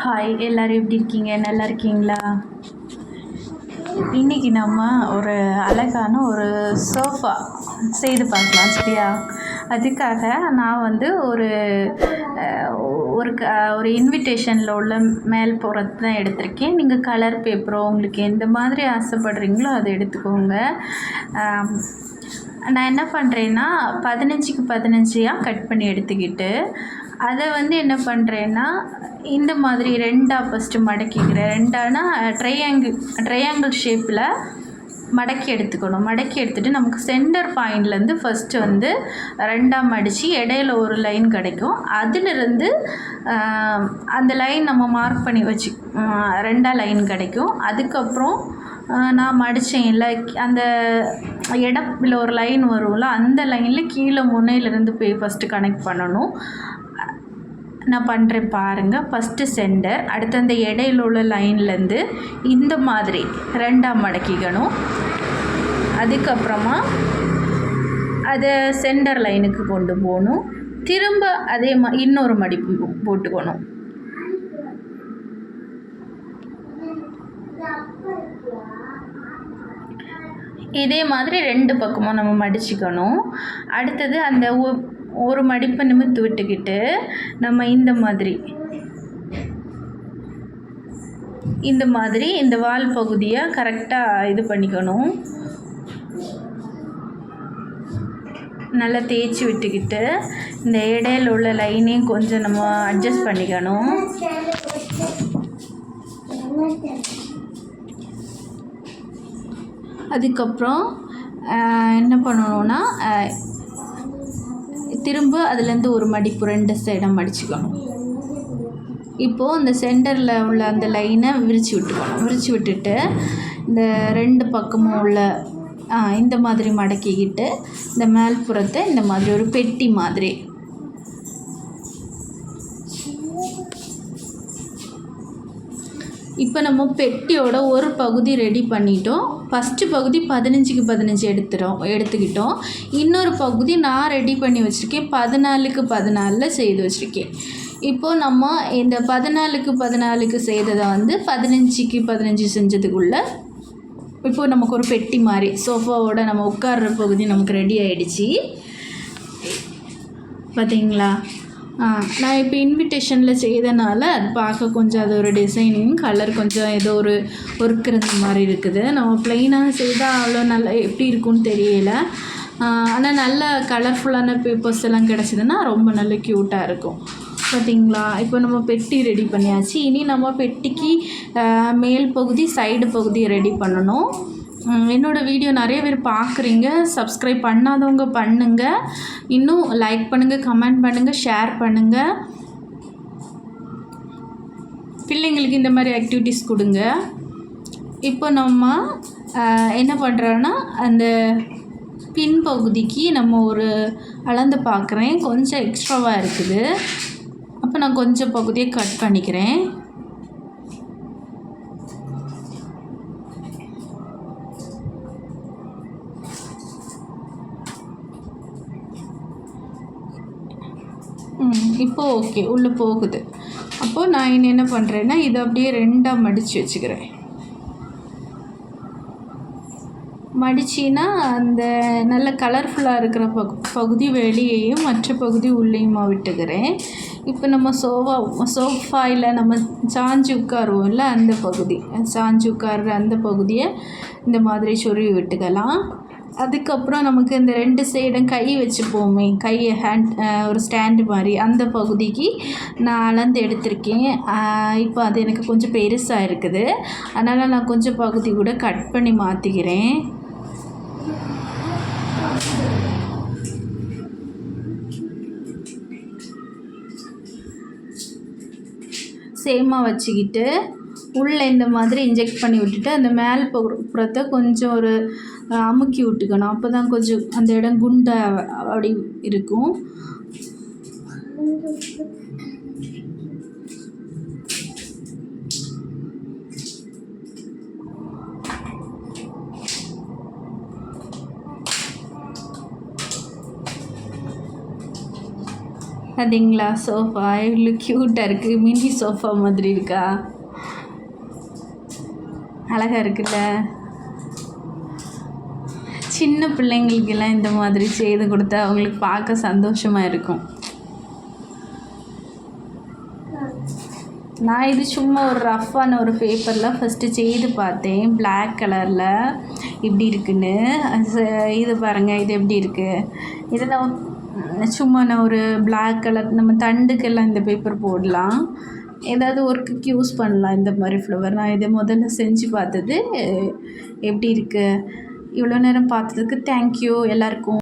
Hi எல்லாரும் எப்படி இருக்கீங்க? நல்லா இருக்கீங்களா? இன்றைக்கி நம்ம ஒரு அழகான ஒரு சோஃபா செய்து பார்க்கலாம் சரியா? அதுக்காக நான் வந்து ஒரு ஒரு ஒரு இன்விடேஷனில் உள்ள மேல் புறத்து தான் எடுத்திருக்கேன். நீங்கள் கலர் பேப்பரோ உங்களுக்கு எந்த மாதிரி ஆசைப்படுறீங்களோ அதை எடுத்துக்கோங்க. நான் என்ன பண்ணுறேன்னா 15க்கு 15 கட் பண்ணி எடுத்துக்கிட்டு அதை வந்து என்ன பண்ணுறேன்னா இந்த மாதிரி ரெண்டாக ஃபஸ்ட்டு மடக்கிக்கிறேன். ரெண்டானா ட்ரையாங்கிள் ஷேப்பில் மடக்கி எடுத்துக்கணும். மடக்கி எடுத்துகிட்டு நமக்கு சென்டர் பாயிண்ட்லேருந்து ஃபஸ்ட்டு வந்து ரெண்டாக மடித்து இடையில ஒரு லைன் கிடைக்கும். அதிலிருந்து அந்த லைன் நம்ம மார்க் பண்ணி வச்சு ரெண்டாக லைன் கிடைக்கும். அதுக்கப்புறம் நான் மடித்தேன்ல அந்த இடத்துல ஒரு லைன் வரும்ல, அந்த லைனில் கீழே முனையிலேருந்து போய் ஃபஸ்ட்டு கனெக்ட் பண்ணணும். நான் பண்ணுறேன் பாருங்கள். ஃபஸ்ட்டு சென்டர், அடுத்து அந்த இடையில உள்ள லைன்லேருந்து இந்த மாதிரி ரெண்டாக மடக்கிக்கணும். அதுக்கப்புறமா அதை சென்டர் லைனுக்கு கொண்டு போகணும். திரும்ப அதே இன்னொரு மடிப்பு போட்டுக்கணும். இதே மாதிரி ரெண்டு பக்கமும் நம்ம மடிச்சுக்கணும். அடுத்தது அந்த ஒரு மடிப்பை நிமிர்த்து விட்டுக்கிட்டு நம்ம இந்த மாதிரி இந்த வால் பகுதியை கரெக்டாக இது பண்ணிக்கணும். நல்லா தேய்ச்சி விட்டுக்கிட்டு இந்த இடையில உள்ள லைனையும் கொஞ்சம் நம்ம அட்ஜஸ்ட் பண்ணிக்கணும். அதுக்கப்புறம் என்ன பண்ணணுன்னா திரும்ப அதுலேருந்து ஒரு மடிப்பு ரெண்டு சைடாக மடிச்சுக்கணும். இப்போது அந்த சென்டரில் உள்ள அந்த லைனை விரித்து விட்டுக்கணும். விரித்து விட்டுட்டு இந்த ரெண்டு பக்கமும் உள்ள இந்த மாதிரி மடக்கிக்கிட்டு இந்த மேல்புறத்தை இந்த மாதிரி ஒரு பெட்டி மாதிரி இப்போ நம்ம பெட்டியோட ஒரு பகுதி ரெடி பண்ணிட்டோம். ஃபஸ்ட்டு பகுதி 15க்கு 15 எடுத்துக்கிட்டோம். இன்னொரு பகுதி நான் ரெடி பண்ணி வச்சுருக்கேன், 14க்கு 14 செய்து வச்சுருக்கேன். இப்போது நம்ம இந்த 14க்கு 14 செய்ததை வந்து 15க்கு 15 செஞ்சதுக்குள்ளே இப்போது நமக்கு ஒரு பெட்டி மாதிரி சோஃபாவோட நம்ம உட்கார்ற பகுதி நமக்கு ரெடி ஆகிடுச்சி. பார்த்தீங்களா? நான் இப்போ இன்விடேஷனில் செய்தனால அது பார்க்க கொஞ்சம் அது ஒரு டிசைனிங் கலர் கொஞ்சம் ஏதோ ஒரு ஒர்க் இருந்த மாதிரி இருக்குது. நம்ம ப்ளைனாக செய்தால் அவ்வளோ நல்லா எப்படி இருக்குன்னு தெரியல. ஆனால் நல்ல கலர்ஃபுல்லான பேப்பர்ஸ் எல்லாம் கிடச்சிதுன்னா ரொம்ப நல்ல க்யூட்டாக இருக்கும். பார்த்தீங்களா? இப்போ நம்ம பெட்டி ரெடி பண்ணியாச்சு. இனி நம்ம பெட்டிக்கு மேல் பகுதி சைடு பகுதியை ரெடி பண்ணணும். என்னோடய வீடியோ நிறைய பேர் பார்க்குறீங்க, சப்ஸ்கிரைப் பண்ணாதவங்க பண்ணுங்கள். இன்னும் லைக் பண்ணுங்கள், கமெண்ட் பண்ணுங்கள், ஷேர் பண்ணுங்கள். பிள்ளைங்களுக்கு இந்த மாதிரி ஆக்டிவிட்டீஸ் கொடுங்க. இப்போ நம்ம என்ன பண்ணுறோன்னா அந்த பின்பகுதிக்கு நம்ம ஒரு அளந்து பார்க்குறேன், கொஞ்சம் எக்ஸ்ட்ராவாக இருக்குது. அப்போ நான் கொஞ்சம் பகுதியை கட் பண்ணிக்கிறேன். இப்போது ஓகே, உள்ளே போகுது. அப்போது நான் என்ன பண்ணுறேன்னா இதை அப்படியே ரெண்டாக மடித்து வச்சுக்கிறேன். மடிச்சின்னா அந்த நல்ல கலர்ஃபுல்லாக இருக்கிற பகுதி வெளியேயும் மற்ற பகுதி உள்ளேயுமா விட்டுக்கிறேன். இப்போ நம்ம சோஃபாயில் நம்ம சாஞ்சு உட்காருவோம்ல, அந்த பகுதி சாஞ்சு உட்கார்ற அந்த பகுதியை இந்த மாதிரி சொருவி விட்டுக்கலாம். அதுக்கப்புறம் நமக்கு இந்த ரெண்டு சைடும் கை வச்சுப்போமே, கையை ஒரு ஸ்டாண்டு மாதிரி அந்த பகுதிக்கு நான் அளந்து எடுத்திருக்கேன். இப்போ அது எனக்கு கொஞ்சம் பெருசாக இருக்குது, அதனால் நான் கொஞ்சம் பகுதி கூட கட் பண்ணி மாற்றிக்கிறேன். சேமாக வச்சுக்கிட்டு உள்ளே இந்த மாதிரி இன்ஜெக்ட் பண்ணி விட்டுட்டு அந்த மேல் புறத்தை கொஞ்சம் ஒரு அமுக்கி விட்டுக்கணும். அப்போ தான் கொஞ்சம் அந்த இடம் குண்டாக அப்படி இருக்கும். பார்த்தீங்களா சோஃபா இவ்வளோ க்யூட்டாக இருக்குது. மினி சோஃபா மாதிரி இருக்கா? அழகாக இருக்குல்ல? சின்ன பிள்ளைங்களுக்கெல்லாம் இந்த மாதிரி செய்து கொடுத்தா அவங்களுக்கு பார்க்க சந்தோஷமாக இருக்கும். நான் இது சும்மா ஒரு ரஃப்பான ஒரு பேப்பரில் ஃபஸ்ட்டு செய்து பார்த்தேன். பிளாக் கலரில் இப்படி இருக்குன்னு. இது பாருங்கள், இது எப்படி இருக்குது. இதெல்லாம் சும்மா நான் ஒரு பிளாக் கலர் நம்ம தண்டுக்கெல்லாம் இந்த பேப்பர் போடலாம். ஏதாவது ஒர்க்குக்கு யூஸ் பண்ணலாம் இந்த மாதிரி ஃப்ளவர். நான் இதை முதல்ல செஞ்சு பார்த்தது எப்படி இருக்குது. இவ்வளோ நேரம் பார்த்ததுக்கு தேங்க்யூ எல்லாருக்கும்.